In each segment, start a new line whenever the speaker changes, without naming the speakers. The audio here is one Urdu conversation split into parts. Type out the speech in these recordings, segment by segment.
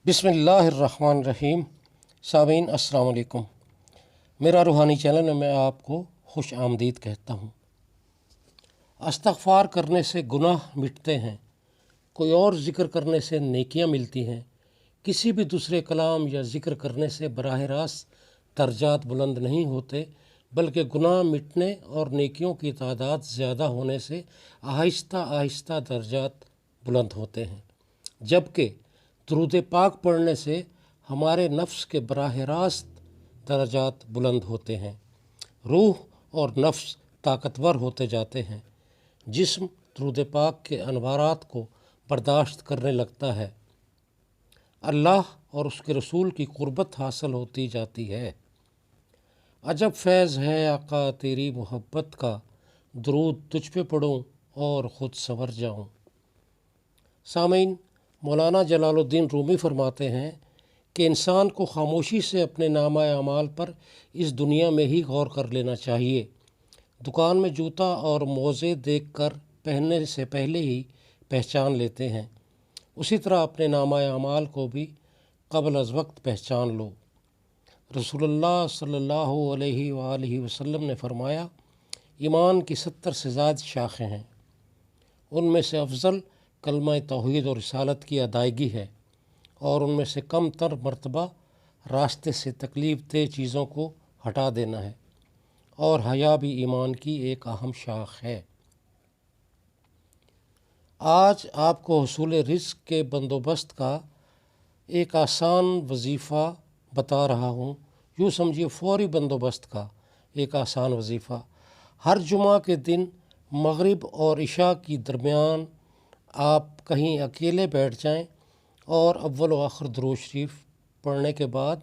بسم اللہ الرحمن الرحیم۔ سامعین السلام علیکم۔ میرا روحانی چینل میں آپ کو خوش آمدید کہتا ہوں۔ استغفار کرنے سے گناہ مٹتے ہیں، کوئی اور ذکر کرنے سے نیکیاں ملتی ہیں۔ کسی بھی دوسرے کلام یا ذکر کرنے سے براہ راست درجات بلند نہیں ہوتے، بلکہ گناہ مٹنے اور نیکیوں کی تعداد زیادہ ہونے سے آہستہ آہستہ درجات بلند ہوتے ہیں، جبکہ درود پاک پڑھنے سے ہمارے نفس کے براہ راست درجات بلند ہوتے ہیں۔ روح اور نفس طاقتور ہوتے جاتے ہیں، جسم درود پاک کے انوارات کو برداشت کرنے لگتا ہے، اللہ اور اس کے رسول کی قربت حاصل ہوتی جاتی ہے۔ عجب فیض ہے آقا تیری محبت کا، درود تجھ پہ پڑھوں اور خود سنور جاؤں۔ سامعین، مولانا جلال الدین رومی فرماتے ہیں کہ انسان کو خاموشی سے اپنے نامہ اعمال پر اس دنیا میں ہی غور کر لینا چاہیے۔ دکان میں جوتا اور موزے دیکھ کر پہننے سے پہلے ہی پہچان لیتے ہیں، اسی طرح اپنے نامہ اعمال کو بھی قبل از وقت پہچان لو۔ رسول اللہ صلی اللہ علیہ وآلہ وسلم نے فرمایا، ایمان کی 70 سے زائد شاخیں ہیں، ان میں سے افضل کلمہ توحید اور رسالت کی ادائیگی ہے، اور ان میں سے کم تر مرتبہ راستے سے تکلیف دہ چیزوں کو ہٹا دینا ہے، اور حیا بھی ایمان کی ایک اہم شاخ ہے۔ آج آپ کو حصول رزق کے بندوبست کا ایک آسان وظیفہ بتا رہا ہوں، یوں سمجھیے فوری بندوبست کا ایک آسان وظیفہ۔ ہر جمعہ کے دن مغرب اور عشاء کی درمیان آپ کہیں اکیلے بیٹھ جائیں اور اول و آخر درود شریف پڑھنے کے بعد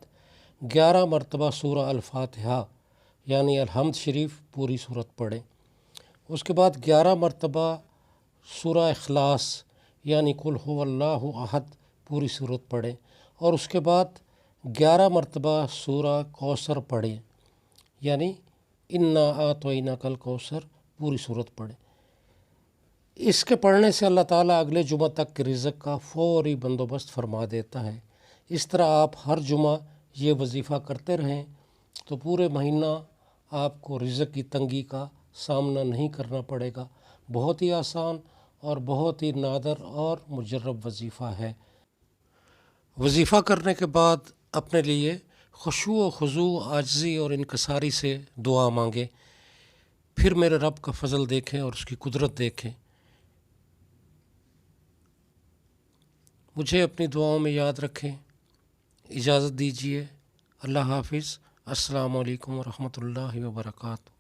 11 مرتبہ سورہ الفاتحہ یعنی الحمد شریف پوری صورت پڑھیں۔ اس کے بعد 11 مرتبہ سورہ اخلاص یعنی قل هو اللہ احد پوری صورت پڑھیں، اور اس کے بعد 11 مرتبہ سورہ کوثر پڑھیں یعنی انا اعطیناک الکوثر پوری صورت پڑھیں۔ اس کے پڑھنے سے اللہ تعالیٰ اگلے جمعہ تک کے رزق کا فوری بندوبست فرما دیتا ہے۔ اس طرح آپ ہر جمعہ یہ وظیفہ کرتے رہیں تو پورے مہینہ آپ کو رزق کی تنگی کا سامنا نہیں کرنا پڑے گا۔ بہت ہی آسان اور بہت ہی نادر اور مجرب وظیفہ ہے۔ وظیفہ کرنے کے بعد اپنے لیے خشوع و خضوع، عاجزی اور انکساری سے دعا مانگیں، پھر میرے رب کا فضل دیکھیں اور اس کی قدرت دیکھیں۔ مجھے اپنی دعاؤں میں یاد رکھیں۔ اجازت دیجیے، اللہ حافظ، السلام علیکم ورحمۃ اللہ وبرکاتہ۔